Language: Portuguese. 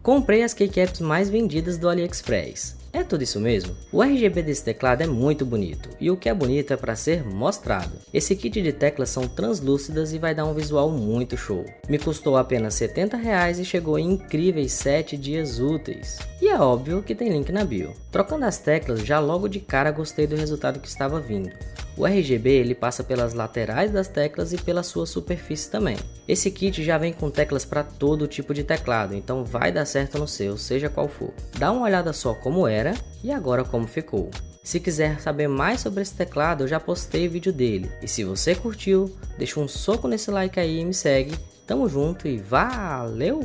Comprei as keycaps mais vendidas do AliExpress. É tudo isso mesmo? O RGB desse teclado é muito bonito, e o que é bonito é para ser mostrado. Esse kit de teclas são translúcidas e vai dar um visual muito show. Me custou apenas R$ 70 e chegou em incríveis 7 dias úteis. E é óbvio que tem link na bio. Trocando as teclas, já logo de cara gostei do resultado que estava vindo. O RGB ele passa pelas laterais das teclas e pela sua superfície também. Esse kit já vem com teclas para todo tipo de teclado, então vai dar certo no seu, seja qual for. Dá uma olhada só como era e agora como ficou. Se quiser saber mais sobre esse teclado, eu já postei vídeo dele. E se você curtiu, deixa um soco nesse like aí e me segue. Tamo junto e valeu!